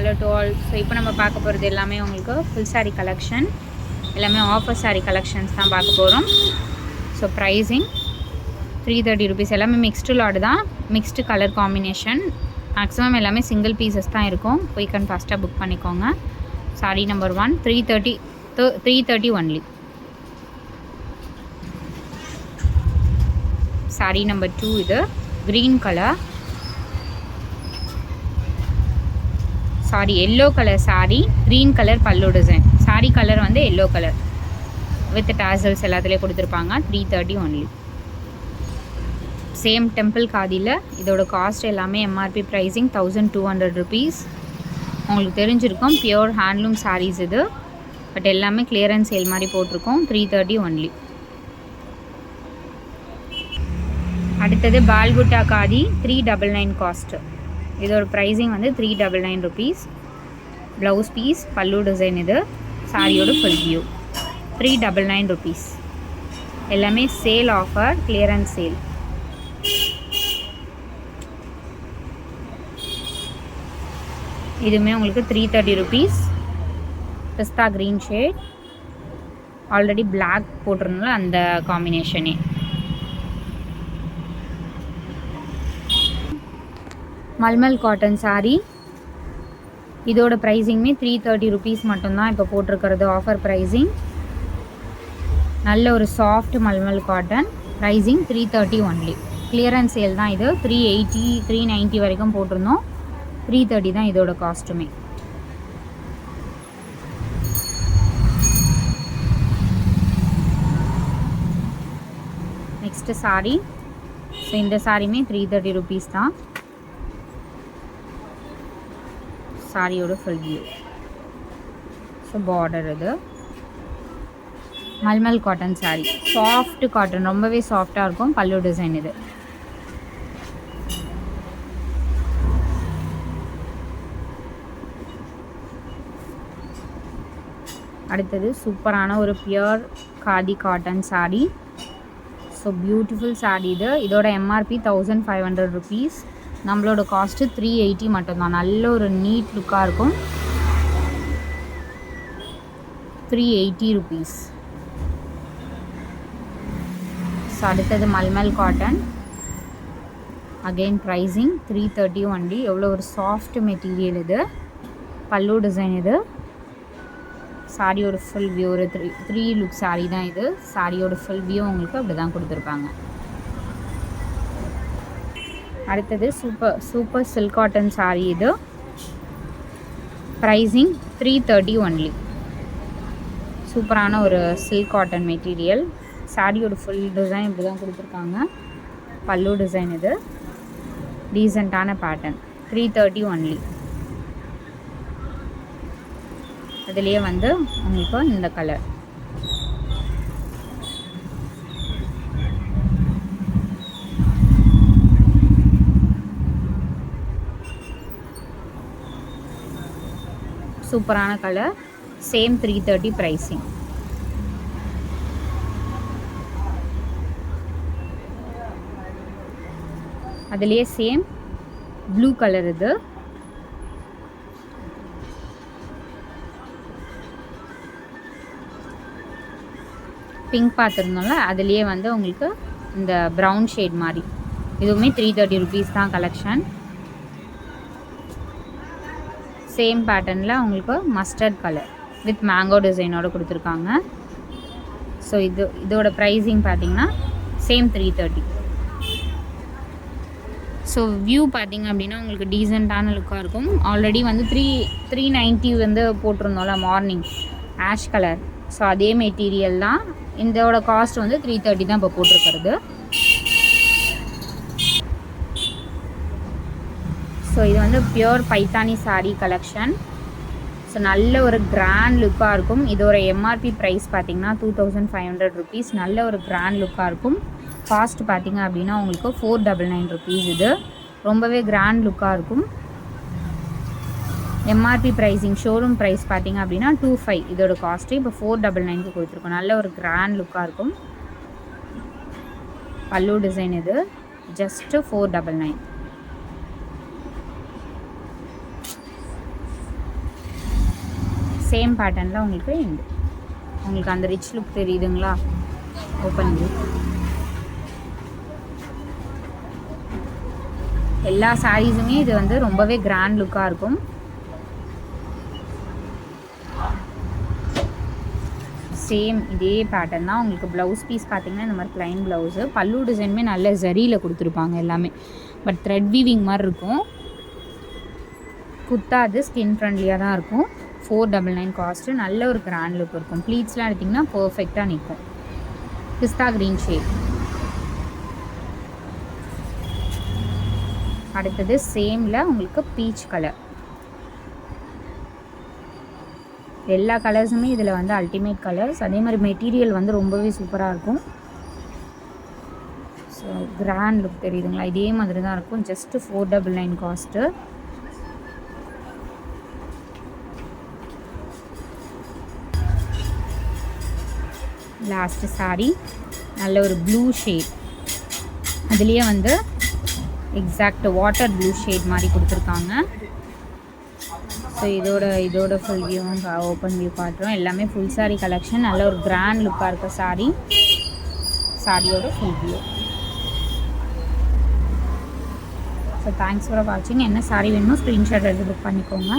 hello to all. So இப்போ நம்ம பார்க்க போகிறது எல்லாமே உங்களுக்கு ஃபுல் saree கலெக்ஷன், எல்லாமே ஆஃபர் saree கலெக்ஷன்ஸ் தான் பார்க்க போகிறோம். So pricing 330 rupees. எல்லாமே மிக்ஸ்டு லாட் தான், மிக்ஸ்டு கலர் காம்பினேஷன். மேக்ஸிமம் எல்லாமே சிங்கிள் பீசஸ் தான் இருக்கும். குயிக் அண்ட் ஃபாஸ்ட்டாக புக் பண்ணிக்கோங்க. saree number 1 330 only. saree number 2 இது green colour, sorry yellow colour saree, green colour பல்லு டிசைன். saree கலர் வந்து எல்லோ கலர் வித் டாசல்ஸ் எல்லாத்துலேயும் கொடுத்துருப்பாங்க. 330 ஒன்லி. Same temple காதியில். இதோட காஸ்ட் எல்லாமே எம்ஆர்பி ப்ரைஸிங் 1200 rupees. உங்களுக்கு தெரிஞ்சிருக்கும் பியோர் ஹேண்ட்லூம் sarees இது, பட் எல்லாமே கிளியரன்ஸ் சேல் மாதிரி போட்டிருக்கோம். 330 ஒன்லி. அடுத்தது பால்புட்டா காதி 399 காஸ்ட்டு. இதோட ப்ரைஸிங் வந்து 399 rupees. ப்ளவுஸ் பீஸ், பல்லு டிசைன். இது சாரியோட ஃபுல் வியூ. 399 rupees. எல்லாமே சேல் ஆஃபர், கிளியரன்ஸ் சேல். இதுவுமே உங்களுக்கு 330 rupees. பிஸ்தா க்ரீன் ஷேட், ஆல்ரெடி பிளாக் போட்டிருந்தால அந்த காம்பினேஷனே. Mulmul cotton saree. இதோட ப்ரைஸிங்குமே 330 rupees மட்டும்தான் இப்போ போட்டிருக்கிறது ஆஃபர் ப்ரைஸிங். நல்ல ஒரு soft mulmul cotton. Pricing 330 only. Clearance sale தான் இது. 380 390 வரைக்கும் போட்டிருந்தோம். 330 தான் இதோட காஸ்ட்டுமே. Next saree. ஸோ இந்த சாரியுமே 330 rupees தான். சாரியோட ஃபுல் வியூ. ஸோ பார்டர் இது mulmul cotton saree. Soft cotton, ரொம்பவே சாஃப்டாக இருக்கும். பல்லு டிசைன் இது. அடுத்தது சூப்பரான ஒரு pure khadi cotton saree. So beautiful saree இது. இதோட எம்ஆர்பி 1500 rupees. நம்மளோட காஸ்ட்டு 380 மட்டும்தான். நல்ல ஒரு நீட் லுக்காக இருக்கும். 380 rupees. ஸோ அடுத்தது mulmul cotton. Again pricing 330 only. எவ்வளோ ஒரு சாஃப்ட் மெட்டீரியல் இது. பல்லு டிசைன் இது. சாரியோட ஃபுல் வியூ ஒரு த்ரீ லுக் saree தான் இது. சாரியோட ஃபுல் வியூ உங்களுக்கு அப்படி தான் கொடுத்துருப்பாங்க. அடுத்தது சூப்பர் சில்க் காட்டன் saree இது. Pricing 330 only. சூப்பரான ஒரு சில்க் காட்டன் மெட்டீரியல். சாரியோட ஃபுல் டிசைன் இப்படி தான் கொடுத்துருக்காங்க. பல்லு டிசைன் இது. டீசெண்டான பேட்டர்ன். 330 ஒன்லி. அதுலேயே வந்து உங்களுக்கு இந்த கலர். சூப்பரான கலர். Same 330 pricing. அதுலேயே சேம் ப்ளூ கலர் இது. பிங்க் பார்த்துருந்தோம்ல, அதுலேயே வந்து உங்களுக்கு இந்த ப்ரௌன் ஷேட் மாதிரி. இதுவுமே 330 rupees தான் கலெக்ஷன். சேம் பேட்டர்னில் உங்களுக்கு மஸ்டர்ட் கலர் வித் மேங்கோ டிசைனோடு கொடுத்துருக்காங்க. ஸோ இதோட ப்ரைஸிங் பார்த்தீங்கன்னா சேம் 330. ஸோ வியூ பார்த்தீங்க அப்படின்னா உங்களுக்கு டீசெண்டான லுக்காக இருக்கும். ஆல்ரெடி வந்து 390 வந்து போட்டிருந்தோம்ல மார்னிங், ஆஷ் கலர். ஸோ அதே மெட்டீரியல் தான். இதோட காஸ்ட் வந்து 330 தான் இப்போ போட்டிருக்கிறது. ஸோ இது வந்து pure Paithani saree collection. So நல்ல ஒரு கிராண்ட் லுக்காக இருக்கும். இதோட எம்ஆர்பி ப்ரைஸ் பார்த்திங்கன்னா 2500 rupees. நல்ல ஒரு கிராண்ட் லுக்காக இருக்கும். காஸ்ட் பார்த்திங்க அப்படின்னா உங்களுக்கு 499 rupees. இது ரொம்பவே கிராண்ட் லுக்காக இருக்கும். எம்ஆர்பி ப்ரைஸிங் ஷோரூம் ப்ரைஸ் பார்த்திங்க அப்படின்னா 25. இதோட காஸ்ட்டு இப்போ 499 கொடுத்துருக்கோம். நல்ல ஒரு கிராண்ட் லுக்காக இருக்கும். பல்லு டிசைன் இது. ஜஸ்ட்டு 499. சேம் பேட்டர்னில் உங்களுக்கு இந்த உங்களுக்கு அந்த ரிச் லுக் தெரியுதுங்களா? Open view. எல்லா சாரீஸுமே இது வந்து ரொம்பவே கிராண்ட் லுக்காக இருக்கும். சேம் இதே பேட்டர்ன் தான். உங்களுக்கு ப்ளவுஸ் பீஸ் பார்த்திங்கன்னா இந்த மாதிரி ப்ளைன் ப்ளவுஸு. பல்லு டிசைனுமே நல்ல ஜரியில் கொடுத்துருப்பாங்க எல்லாமே. பட் த்ரெட் வீவிங் மாதிரி இருக்கும். குத்தாது, ஸ்கின் ஃப்ரெண்ட்லியாக தான் இருக்கும். 499 காஸ்ட்டு. நல்ல ஒரு கிராண்ட் லுக் இருக்கும். ப்ளீட்ஸ்லாம் எடுத்திங்கன்னா பர்ஃபெக்டாக நிற்கும். பிஸ்தா க்ரீன் ஷேட். அடுத்தது சேமில் உங்களுக்கு பீச் கலர். எல்லா கலர்ஸுமே இதில் வந்து அல்டிமேட் கலர்ஸ். அதே மாதிரி மெட்டீரியல் வந்து ரொம்பவே சூப்பராக இருக்கும். ஸோ கிராண்ட் லுக் தெரியுதுங்களா? இதே மாதிரி தான் இருக்கும். Just 499 cost. லாஸ்ட்டு சாரீ நல்ல ஒரு ப்ளூ ஷேட். அதுலேயே வந்து எக்ஸாக்ட் வாட்டர் ப்ளூ ஷேட் மாதிரி கொடுத்துருக்காங்க. ஸோ இதோட ஃபுல் வியூவும் ஓப்பன் வியூ காட்டுறோம். எல்லாமே ஃபுல் சாரீ கலெக்ஷன். நல்ல ஒரு கிராண்ட் லுக்காக இருக்க சாரீ. சாரியோட full view. So thanks for வாட்சிங். என்ன சாரீ வேணுமோ ஸ்க்ரீன்ஷாட் எடுத்து புக் பண்ணிக்கோங்க.